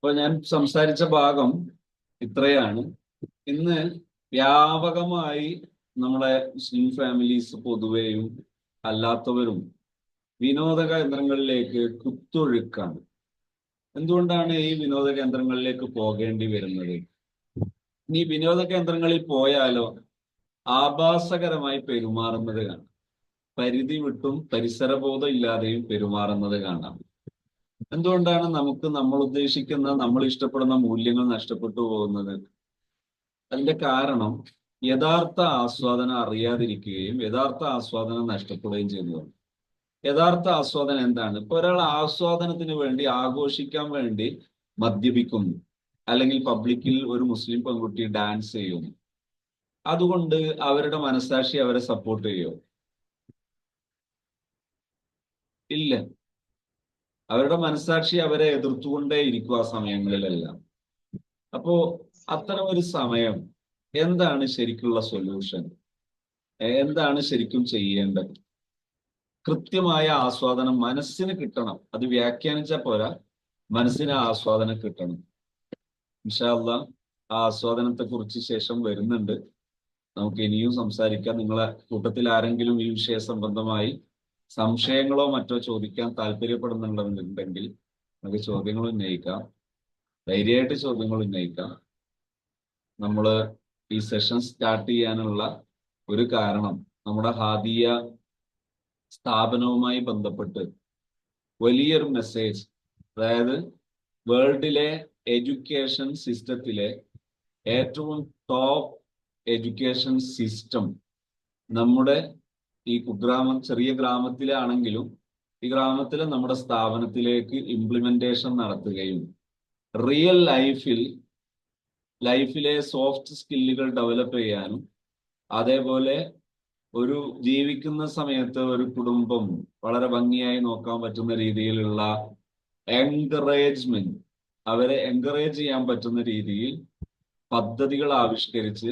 അപ്പൊ ഞാൻ സംസാരിച്ച ഭാഗം ഇത്രയാണ്. ഇന്ന് വ്യാപകമായി നമ്മുടെ മുസ്ലിം ഫാമിലീസ് പൊതുവെയും അല്ലാത്തവരും വിനോദ കേന്ദ്രങ്ങളിലേക്ക് കുത്തൊഴുക്കാണ്. എന്തുകൊണ്ടാണ് ഈ വിനോദ കേന്ദ്രങ്ങളിലേക്ക് പോകേണ്ടി വരുന്നത്? ഈ വിനോദ കേന്ദ്രങ്ങളിൽ പോയാലോ ആഭാസകരമായി പെരുമാറുന്നത് കാണാം. പരിധി വിട്ടും പരിസരബോധം ഇല്ലാതെയും പെരുമാറുന്നത് കാണാം. എന്തുകൊണ്ടാണ് നമുക്ക് നമ്മൾ ഉദ്ദേശിക്കുന്ന നമ്മൾ ഇഷ്ടപ്പെടുന്ന മൂല്യങ്ങൾ നഷ്ടപ്പെട്ടു പോകുന്നത്? അതിന്റെ കാരണം യഥാർത്ഥ ആസ്വാദനം അറിയാതിരിക്കുകയും യഥാർത്ഥ ആസ്വാദനം നഷ്ടപ്പെടുകയും ചെയ്യുന്നതാണ്. യഥാർത്ഥ ആസ്വാദനം എന്താണ്? ഇപ്പൊ ഒരാൾ ആസ്വാദനത്തിന് വേണ്ടി ആഘോഷിക്കാൻ വേണ്ടി മദ്യപിക്കുന്നു, അല്ലെങ്കിൽ പബ്ലിക്കിൽ ഒരു മുസ്ലിം പെൺകുട്ടി ഡാൻസ് ചെയ്യുന്നു. അതുകൊണ്ട് അവരുടെ മനസാക്ഷി അവരെ സപ്പോർട്ട് ചെയ്യുമോ? ഇല്ല. അവരുടെ മനസാക്ഷി അവരെ എതിർത്തുകൊണ്ടേ ഇരിക്കും ആ സമയങ്ങളിലെല്ലാം. അപ്പോ അത്തരം ഒരു സമയം എന്താണ് ശരിക്കുള്ള സൊല്യൂഷൻ? എന്താണ് ശരിക്കും ചെയ്യേണ്ടത്? കൃത്യമായ ആസ്വാദനം മനസ്സിന് കിട്ടണം. അത് വ്യാഖ്യാനിച്ചാൽ പോരാ, മനസ്സിന് ആസ്വാദനം കിട്ടണം. ഇൻഷാ അല്ലാഹ് ആ ആസ്വാദനത്തെ കുറിച്ച് ശേഷം വരുന്നുണ്ട്. നമുക്ക് ഇനിയും സംസാരിക്കാം. നിങ്ങളെ കൂട്ടത്തിൽ ആരെങ്കിലും ഈ വിഷയ സംബന്ധമായി സംശയങ്ങളോ മറ്റോ ചോദിക്കാൻ താല്പര്യപ്പെടുന്നുണ്ടെങ്കിൽ നമുക്ക് ചോദ്യങ്ങൾ ഉന്നയിക്കാം. ധൈര്യമായിട്ട് ചോദ്യങ്ങൾ ഉന്നയിക്കാം. നമ്മൾ ഈ സെഷൻ സ്റ്റാർട്ട് ചെയ്യാനുള്ള ഒരു കാരണം നമ്മുടെ ഹാദിയ സ്ഥാപനവുമായി ബന്ധപ്പെട്ട് വലിയൊരു മെസ്സേജ്, അതായത് വേൾഡിലെ എഡ്യൂക്കേഷൻ സിസ്റ്റത്തിലെ ഏറ്റവും ടോപ്പ് എഡ്യൂക്കേഷൻ സിസ്റ്റം നമ്മുടെ ഈ കുഗ്രാമം, ചെറിയ ഗ്രാമത്തിലാണെങ്കിലും ഈ ഗ്രാമത്തിലെ നമ്മുടെ സ്ഥാപനത്തിലേക്ക് ഇംപ്ലിമെന്റേഷൻ നടത്തുകയും റിയൽ ലൈഫിലെ സോഫ്റ്റ് സ്കില്ലുകൾ ഡെവലപ്പ് ചെയ്യാനും, അതേപോലെ ഒരു ജീവിക്കുന്ന സമയത്ത് ഒരു കുടുംബം വളരെ ഭംഗിയായി നോക്കാൻ പറ്റുന്ന രീതിയിലുള്ള എൻകറേജ്മെന്റ്, അവരെ എൻകറേജ് ചെയ്യാൻ പറ്റുന്ന രീതിയിൽ പദ്ധതികൾ ആവിഷ്കരിച്ച്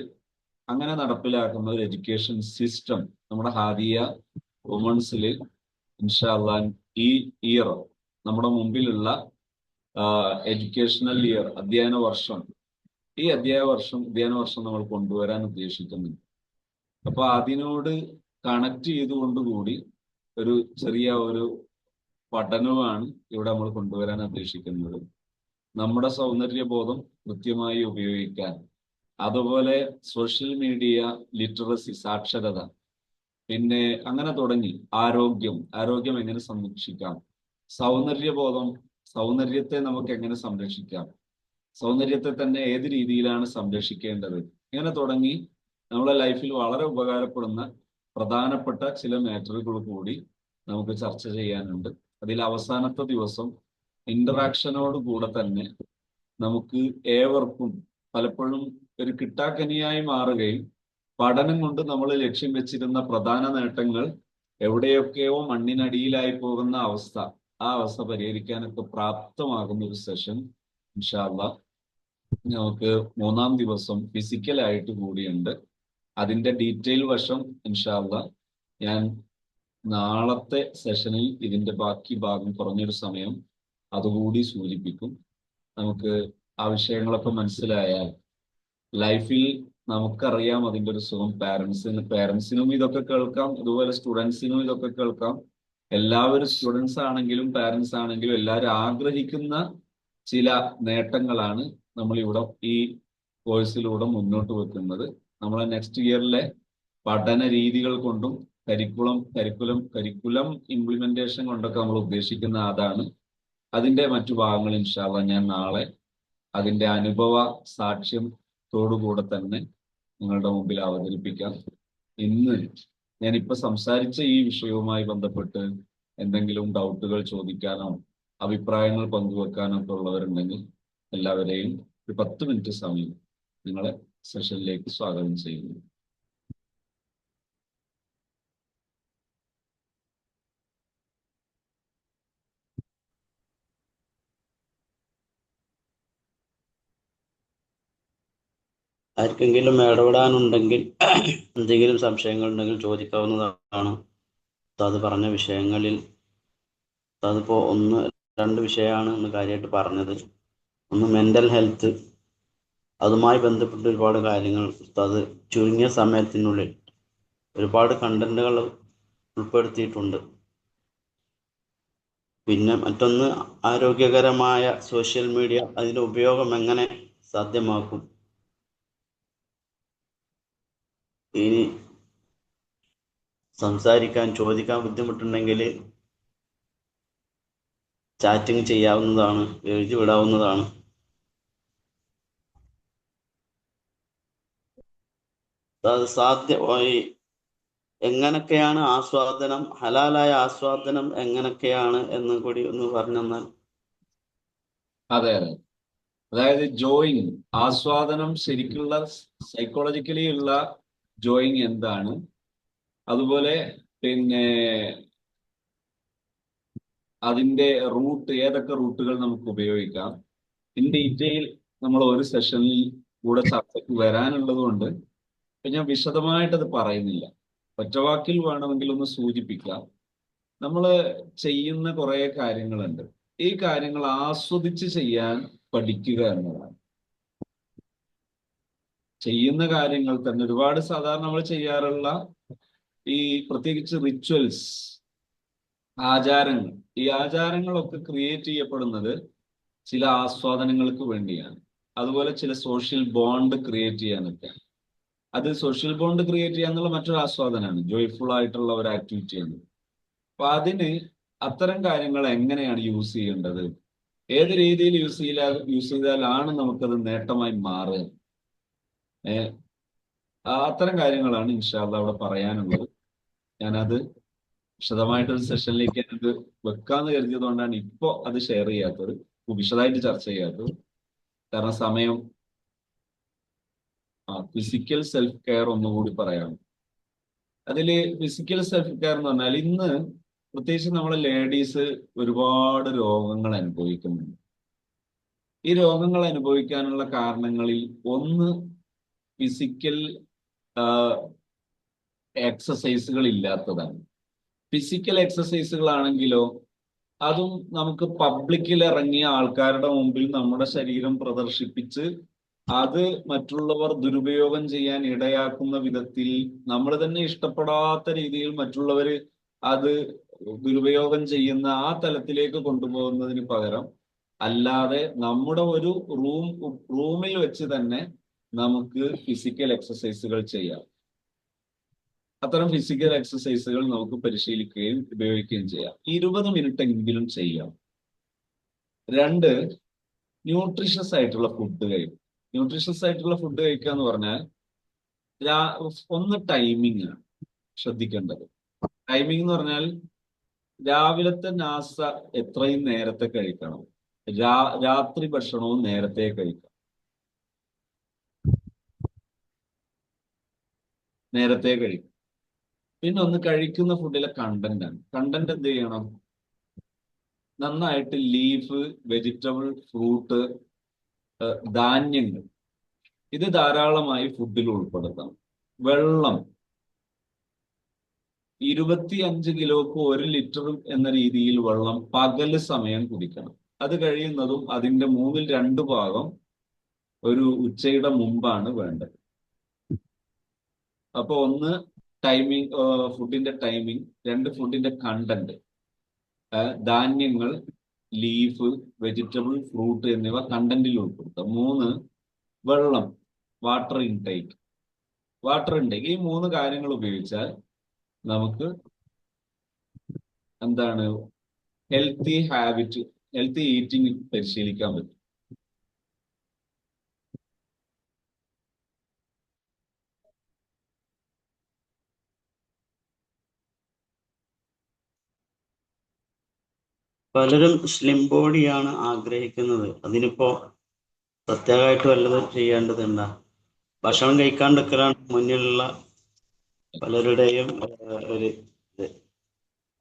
അങ്ങനെ നടപ്പിലാക്കുന്ന ഒരു എഡ്യൂക്കേഷൻ സിസ്റ്റം നമ്മുടെ ഹാദിയ വുമൺസിൽ ഇൻഷാ അല്ലാഹ് ഈ ഇയർ നമ്മുടെ മുമ്പിലുള്ള എഡ്യൂക്കേഷണൽ ഇയർ ഈ അധ്യയന വർഷം നമ്മൾ കൊണ്ടുവരാൻ ഉദ്ദേശിക്കുന്നുണ്ട്. അപ്പൊ അതിനോട് കണക്ട് ചെയ്തുകൊണ്ടുകൂടി ഒരു ചെറിയ ഒരു പഠനമാണ് ഇവിടെ നമ്മൾ കൊണ്ടുവരാൻ ഉദ്ദേശിക്കുന്നത്. നമ്മുടെ സൗന്ദര്യബോധം കൃത്യമായി ഉപയോഗിക്കാൻ, അതുപോലെ സോഷ്യൽ മീഡിയ ലിറ്ററസി, സാക്ഷരത, പിന്നെ അങ്ങനെ തുടങ്ങി ആരോഗ്യം എങ്ങനെ സംരക്ഷിക്കാം, സൗന്ദര്യത്തെ നമുക്ക് എങ്ങനെ സംരക്ഷിക്കാം, സൗന്ദര്യത്തെ തന്നെ ഏത് രീതിയിലാണ് സംരക്ഷിക്കേണ്ടത്, ഇങ്ങനെ തുടങ്ങി നമ്മുടെ ലൈഫിൽ വളരെ ഉപകാരപ്പെടുന്ന പ്രധാനപ്പെട്ട ചില മാറ്ററുകൾ കൂടി നമുക്ക് ചർച്ച ചെയ്യാനുണ്ട്. അതിൽ അവസാനത്തെ ദിവസം ഇന്ററാക്ഷനോട് കൂടെ തന്നെ നമുക്ക് ഏവർക്കും പലപ്പോഴും ഒരു കിട്ടാക്കനിയായി മാറുകയും പഠനം കൊണ്ട് നമ്മൾ ലക്ഷ്യം വെച്ചിരുന്ന പ്രധാന നേട്ടങ്ങൾ എവിടെയൊക്കെയോ മണ്ണിനടിയിലായി പോകുന്ന ആ അവസ്ഥ പരിഹരിക്കാനൊക്കെ പ്രാപ്തമാകുന്ന ഒരു സെഷൻ ഇൻഷാ അല്ലാഹ് നമുക്ക് 3-ാം ദിവസം ഫിസിക്കലായിട്ട് കൂടിയുണ്ട്. അതിന്റെ ഡീറ്റെയിൽ വശം ഇൻഷാ അല്ലാഹ് ഞാൻ നാളത്തെ സെഷനിൽ ഇതിന്റെ ബാക്കി ഭാഗം കുറഞ്ഞൊരു സമയം അതുകൂടി സൂചിപ്പിക്കും. നമുക്ക് ആ വിഷയങ്ങളൊക്കെ മനസ്സിലായാൽ ലൈഫിൽ നമുക്കറിയാം അതിന്റെ ഒരു സുഖം. പാരന്റ്സിനും ഇതൊക്കെ കേൾക്കാം, അതുപോലെ സ്റ്റുഡൻസിനും ഇതൊക്കെ കേൾക്കാം. എല്ലാവരും സ്റ്റുഡൻസ് ആണെങ്കിലും പാരന്റ്സ് ആണെങ്കിലും എല്ലാവരും ആഗ്രഹിക്കുന്ന ചില നേട്ടങ്ങളാണ് നമ്മൾ ഇവിടെ ഈ കോഴ്സിലൂടെ മുന്നോട്ട് വെക്കുന്നത്. നമ്മളെ നെക്സ്റ്റ് ഇയറിലെ പഠന രീതികൾ കൊണ്ടും കരിക്കുലം ഇംപ്ലിമെന്റേഷൻ കൊണ്ടൊക്കെ നമ്മൾ ഉദ്ദേശിക്കുന്ന അതാണ്. അതിന്റെ മറ്റു ഭാഗങ്ങൾ ഇൻഷാ അല്ലാഹ് ഞാൻ നാളെ അതിന്റെ അനുഭവ സാക്ഷ്യത്തോടുകൂടെ തന്നെ നിങ്ങളുടെ മുമ്പിൽ അവതരിപ്പിക്കാം. ഇന്ന് ഞാനിപ്പോ സംസാരിച്ച ഈ വിഷയവുമായി ബന്ധപ്പെട്ട് എന്തെങ്കിലും ഡൗട്ടുകൾ ചോദിക്കാനോ അഭിപ്രായങ്ങൾ പങ്കുവെക്കാനോ ഒക്കെ ഉള്ളവരുണ്ടെങ്കിൽ എല്ലാവരെയും ഒരു 10 മിനിറ്റ് സമയം നിങ്ങളെ സെഷനിലേക്ക് സ്വാഗതം ചെയ്യുന്നു. ആർക്കെങ്കിലും ഇടപെടാനുണ്ടെങ്കിൽ എന്തെങ്കിലും സംശയങ്ങൾ ഉണ്ടെങ്കിൽ ചോദിക്കാവുന്നതാണ്. അത് പറഞ്ഞ വിഷയങ്ങളിൽ അതിപ്പോൾ 1-2 വിഷയമാണ് ഇന്ന് കാര്യമായിട്ട് പറഞ്ഞത്. ഒന്ന് മെൻ്റൽ ഹെൽത്ത്, അതുമായി ബന്ധപ്പെട്ട ഒരുപാട് കാര്യങ്ങൾ ഉസ്താദ് ചുരുങ്ങിയ സമയത്തിനുള്ളിൽ ഒരുപാട് കണ്ടന്റുകൾ ഉൾപ്പെടുത്തിയിട്ടുണ്ട്. പിന്നെ മറ്റൊന്ന് ആരോഗ്യകരമായ സോഷ്യൽ മീഡിയ, അതിൻ്റെ ഉപയോഗം എങ്ങനെ സാധ്യമാക്കും. ഇനി സംസാരിക്കാൻ ചോദിക്കാൻ ബുദ്ധിമുട്ടുണ്ടെങ്കിൽ ചാറ്റിംഗ് ചെയ്യാവുന്നതാണ്, എഴുതി വിടാവുന്നതാണ്. അത് എങ്ങനൊക്കെയാണ് ആസ്വാദനം, ഹലാലായ ആസ്വാദനം എങ്ങനൊക്കെയാണ് എന്ന് കൂടി ഒന്ന് പറഞ്ഞു തന്നാൽ. അതെ അതെ, അതായത് ജോയിങ്, ആസ്വാദനം, ശരിക്കുള്ള സൈക്കോളജിക്കലി ഉള്ള ജോയിങ് എന്താണ്, അതുപോലെ പിന്നെ അതിന്റെ റൂട്ട്, ഏതൊക്കെ റൂട്ടുകൾ നമുക്ക് ഉപയോഗിക്കാം, ഇൻ ഡീറ്റെയിൽ നമ്മൾ ഒരു സെഷനിൽ കൂടെ ചർച്ചയ്ക്ക് വരാനുള്ളത് കൊണ്ട് ഞാൻ വിശദമായിട്ടത് പറയുന്നില്ല. ഒറ്റവാക്കിൽ വേണമെങ്കിൽ ഒന്ന് സൂചിപ്പിക്കാം. നമ്മൾ ചെയ്യുന്ന കുറെ കാര്യങ്ങളുണ്ട്. ഈ കാര്യങ്ങൾ ആസ്വദിച്ച് ചെയ്യാൻ പഠിക്കുക എന്നതാണ്. ചെയ്യുന്ന കാര്യങ്ങൾ തന്നെ ഒരുപാട് സാധാരണ നമ്മൾ ചെയ്യാറുള്ള ഈ പ്രത്യേകിച്ച് റിച്വൽസ്, ആചാരങ്ങൾ, ഈ ആചാരങ്ങളൊക്കെ ക്രിയേറ്റ് ചെയ്യപ്പെടുന്നത് ചില ആസ്വാദനങ്ങൾക്ക് വേണ്ടിയാണ്. അതുപോലെ ചില സോഷ്യൽ ബോണ്ട് ക്രിയേറ്റ് ചെയ്യാനൊക്കെ. അത് സോഷ്യൽ ബോണ്ട് ക്രിയേറ്റ് ചെയ്യാന്നുള്ള മറ്റൊരു ആസ്വാദനമാണ്, ജോയ്ഫുൾ ആയിട്ടുള്ള ഒരു ആക്ടിവിറ്റിയാണ്. അപ്പൊ അതിന് അത്തരം കാര്യങ്ങൾ എങ്ങനെയാണ് യൂസ് ചെയ്യേണ്ടത്, ഏത് രീതിയിൽ യൂസ് ചെയ്താലാണ് നമുക്കത് നേട്ടമായി മാറുക, അത്തരം കാര്യങ്ങളാണ് ഇൻഷാ അല്ലാഹ് അവിടെ പറയാനുള്ളത്. ഞാനത് വിശദമായിട്ടൊരു സെഷനിലേക്ക് അത് വെക്കാന്ന് കരുതിയത് കൊണ്ടാണ് ഇപ്പോൾ അത് ഷെയർ ചെയ്യാത്തത്, വിശദമായിട്ട് ചർച്ച ചെയ്യാത്തത്. കാരണം സമയം. ഫിസിക്കൽ സെൽഫ് കെയർ ഒന്നുകൂടി പറയാം. അതില് ഫിസിക്കൽ സെൽഫ് കെയർ എന്ന് പറഞ്ഞാൽ ഇന്ന് പ്രത്യേകിച്ച് നമ്മളെ ലേഡീസ് ഒരുപാട് രോഗങ്ങൾ അനുഭവിക്കുന്നുണ്ട്. ഈ രോഗങ്ങൾ അനുഭവിക്കാനുള്ള കാരണങ്ങളിൽ ഒന്ന് ഫിസിക്കൽ എക്സസൈസുകൾ ഇല്ലാത്തതാണ്. ഫിസിക്കൽ എക്സസൈസുകളാണെങ്കിലോ അതും നമുക്ക് പബ്ലിക്കിൽ ഇറങ്ങിയ ആൾക്കാരുടെ മുമ്പിൽ നമ്മുടെ ശരീരം പ്രദർശിപ്പിച്ച് അത് മറ്റുള്ളവർ ദുരുപയോഗം ചെയ്യാൻ ഇടയാക്കുന്ന വിധത്തിൽ, നമ്മൾ തന്നെ ഇഷ്ടപ്പെടാത്ത രീതിയിൽ മറ്റുള്ളവർ അത് ദുരുപയോഗം ചെയ്യുന്ന ആ തലത്തിലേക്ക് കൊണ്ടുപോകുന്നതിന് പകരം അല്ലാതെ നമ്മുടെ ഒരു റൂമിൽ വെച്ച് തന്നെ നമുക്ക് ഫിസിക്കൽ എക്സസൈസുകൾ ചെയ്യാം. അത്തരം ഫിസിക്കൽ എക്സസൈസുകൾ നമുക്ക് പരിശീലിക്കുകയും ഉപയോഗിക്കുകയും ചെയ്യാം. 20 മിനിറ്റ് എങ്കിലും ചെയ്യാം. 2, ന്യൂട്രീഷ്യസ് ആയിട്ടുള്ള ഫുഡ് കഴിക്കും. ന്യൂട്രീഷ്യസ് ആയിട്ടുള്ള ഫുഡ് കഴിക്കുക എന്ന് പറഞ്ഞാൽ ഒന്ന് ടൈമിംഗ് ആണ് ശ്രദ്ധിക്കേണ്ടത്. ടൈമിംഗ് എന്ന് പറഞ്ഞാൽ രാവിലത്തെ നാസ്ത എത്രയും നേരത്തെ കഴിക്കണം, രാത്രി ഭക്ഷണവും നേരത്തെ കഴിക്കണം. പിന്നെ ഒന്ന് കഴിക്കുന്ന ഫുഡിലെ കണ്ടന്റ് ആണ്. കണ്ടന്റ് എന്ത് ചെയ്യണം? നന്നായിട്ട് ലീഫ്, വെജിറ്റബിൾ, ഫ്രൂട്ട്, ധാന്യങ്ങൾ, ഇത് ധാരാളമായി ഫുഡിൽ ഉൾപ്പെടുത്തണം. വെള്ളം 25 കിലോക്ക് 1 ലിറ്റർ എന്ന രീതിയിൽ വെള്ളം പകല് സമയം കുടിക്കണം. അത് കഴിയുന്നതും അതിന്റെ 2/3 ഭാഗം ഒരു ഉച്ചയുടെ മുമ്പാണ് വേണ്ടത്. അപ്പൊ ഒന്ന് ടൈമിംഗ്, ഫുഡിന്റെ ടൈമിംഗ്. 2, ഫുഡിന്റെ കണ്ടന്റ്, ധാന്യങ്ങൾ, ലീഫ്, വെജിറ്റബിൾ, ഫ്രൂട്ട് എന്നിവ കണ്ടന്റിൽ ഉൾപ്പെടുത്തുക. 3, വെള്ളം, വാട്ടർ ഇൻടേക്ക്. ഈ 3 കാര്യങ്ങൾ ഉപയോഗിച്ചാൽ നമുക്ക് എന്താണ് ഹെൽത്തി ഈറ്റിംഗ് പരിശീലിക്കാൻ പറ്റും. പലരും സ്ലിം ബോഡിയാണ് ആഗ്രഹിക്കുന്നത്. അതിനിപ്പോ പ്രത്യേകമായിട്ട് വല്ലതും ചെയ്യേണ്ടതുണ്ടോ? ഭക്ഷണം കഴിക്കാണ്ടിരിക്കലാണ് മുന്നിലുള്ള പലരുടെയും ഒരു ഇത്.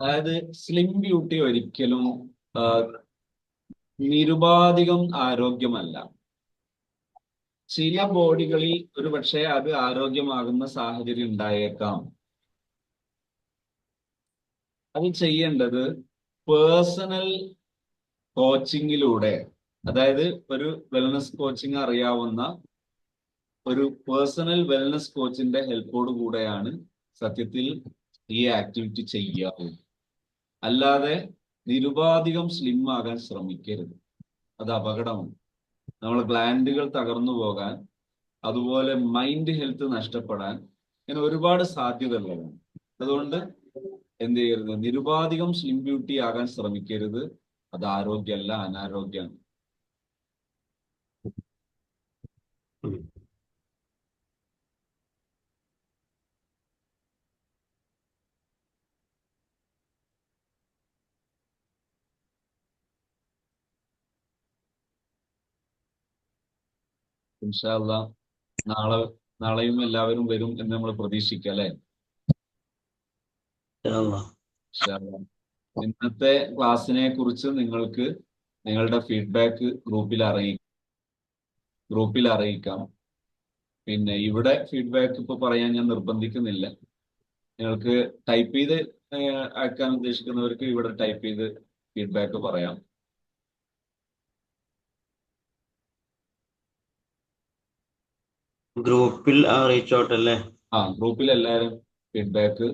അതായത് സ്ലിം ബ്യൂട്ടി ഒരിക്കലും നിരുപാധികം ആരോഗ്യമല്ല. ചില ബോഡികളിൽ ഒരു പക്ഷേ അത് ആരോഗ്യമാകുന്ന സാഹചര്യം ഉണ്ടായേക്കാം. അത് ചെയ്യേണ്ടത് പേഴ്സണൽ കോച്ചിങ്ങിലൂടെ, അതായത് ഒരു വെൽനസ് കോച്ചിങ് അറിയാവുന്ന ഒരു പേഴ്സണൽ വെൽനസ് കോച്ചിന്റെ ഹെൽപ്പോട് കൂടെയാണ് സത്യത്തിൽ ഈ ആക്ടിവിറ്റി ചെയ്യാവൂ. അല്ലാതെ നിരുപാധികം സ്ലിം ആകാൻ ശ്രമിക്കരുത്. അത് അപകടമാണ്. നമ്മളെ ഗ്ലാൻഡുകൾ തകർന്നു പോകാൻ, അതുപോലെ മൈൻഡ് ഹെൽത്ത് നഷ്ടപ്പെടാൻ ഇങ്ങനെ ഒരുപാട് സാധ്യതകളാണ്. അതുകൊണ്ട് എന്ത് ചെയ്യരുത്, നിരുപാധികം സ്ലിം ബ്യൂട്ടി ആകാൻ ശ്രമിക്കരുത്. അത് ആരോഗ്യമല്ല, അനാരോഗ്യമാണ്. ഇൻഷാ അല്ലാ നാളെയും എല്ലാവരും വരും എന്ന് നമ്മൾ പ്രതീക്ഷിക്കാം, അല്ലെ? ഇൻഷാ അല്ലാ. ഇന്നത്തെ ക്ലാസ്സിനെ കുറിച്ച് നിങ്ങൾക്ക് നിങ്ങളുടെ ഫീഡ്ബാക്ക് ഗ്രൂപ്പിൽ അറിയിക്കാം. പിന്നെ ഇവിടെ ഫീഡ്ബാക്ക് ഇപ്പൊ പറയാൻ ഞാൻ നിർബന്ധിക്കുന്നില്ല. നിങ്ങൾക്ക് ടൈപ്പ് ചെയ്ത് അയക്കാൻ ഉദ്ദേശിക്കുന്നവർക്ക് ഇവിടെ ടൈപ്പ് ചെയ്ത് ഫീഡ്ബാക്ക് പറയാം. ഗ്രൂപ്പിൽ അറിയിച്ചോട്ടല്ലേ? ഗ്രൂപ്പിൽ എല്ലാവരും ഫീഡ്ബാക്ക്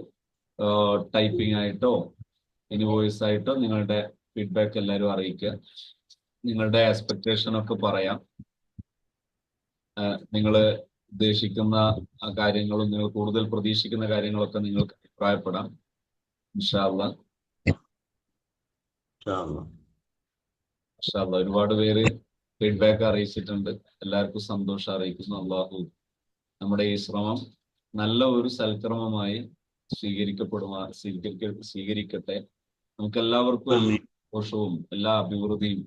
ടൈപ്പിംഗ് ആയിട്ടോ ഇനി വോയിസ് ആയിട്ടോ നിങ്ങളുടെ ഫീഡ്ബാക്ക് എല്ലാവരും അറിയിക്കുക. നിങ്ങളുടെ എക്സ്പെക്ടേഷൻ ഒക്കെ പറയാം. നിങ്ങൾ ഉദ്ദേശിക്കുന്ന കാര്യങ്ങളും നിങ്ങൾ കൂടുതൽ പ്രതീക്ഷിക്കുന്ന കാര്യങ്ങളൊക്കെ നിങ്ങൾക്ക് അഭിപ്രായപ്പെടാം. ഇൻഷാ അല്ലാ. ഒരുപാട് പേര് ഫീഡ്ബാക്ക് അറിയിച്ചിട്ടുണ്ട്. എല്ലാവർക്കും സന്തോഷം അറിയിക്കുന്നു. അള്ളാഹു നമ്മുടെ ഈ ശ്രമം നല്ല ഒരു സൽക്രമമായി സ്വീകരിക്കട്ടെ. നമുക്ക് എല്ലാവർക്കും എല്ലാ സന്തോഷവും എല്ലാ അഭിവൃദ്ധിയും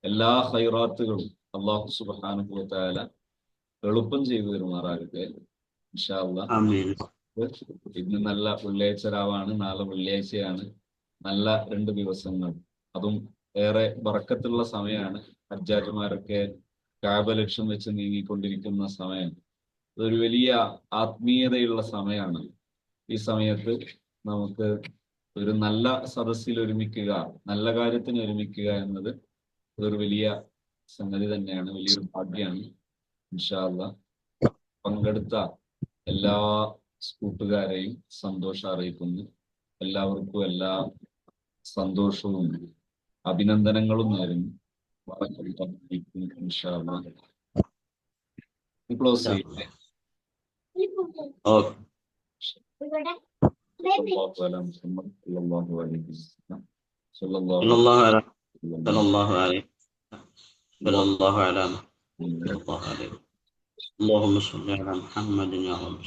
എല്ലാ ഹൈറാത്തുകളും അള്ളാഹു സുബ്ഹാനഹു വ തആല എളുപ്പം ചെയ്തു തരുമാറാകട്ടെ. ഇൻഷാ അല്ലാ. ഇന്ന് നല്ല വെള്ളിയാഴ്ച രാവാണ്, നാളെ വെള്ളിയാഴ്ചയാണ്. നല്ല 2 ദിവസങ്ങൾ, അതും ഏറെ ബറക്കത്തുള്ള സമയമാണ്. ഹജ്ജാജിമാരൊക്കെ കഅബ ലക്ഷ്യം വെച്ച് നീങ്ങിക്കൊണ്ടിരിക്കുന്ന സമയം. ഇതൊരു വലിയ ആത്മീയതയുള്ള സമയമാണ്. ഈ സമയത്ത് നമുക്ക് ഒരു നല്ല സദസ്സിൽ ഒരുമിക്കുക, നല്ല കാര്യത്തിന് ഒരുമിക്കുക എന്നത് ഒരു വലിയ സംഗതി തന്നെയാണ്, വലിയൊരു ഭാഗ്യമാണ്. ഇൻഷാ അല്ലാ. പങ്കെടുത്ത എല്ലാ കൂട്ടുകാരെയും സന്തോഷം അറിയിക്കുന്നു. എല്ലാവർക്കും എല്ലാ സന്തോഷവും അഭിനന്ദനങ്ങളും നേരുന്നു. ഇൻഷാ അല്ലാ. ക്ലോസ് ചെയ്യട്ടെ. اللهم صل على محمد يا رب.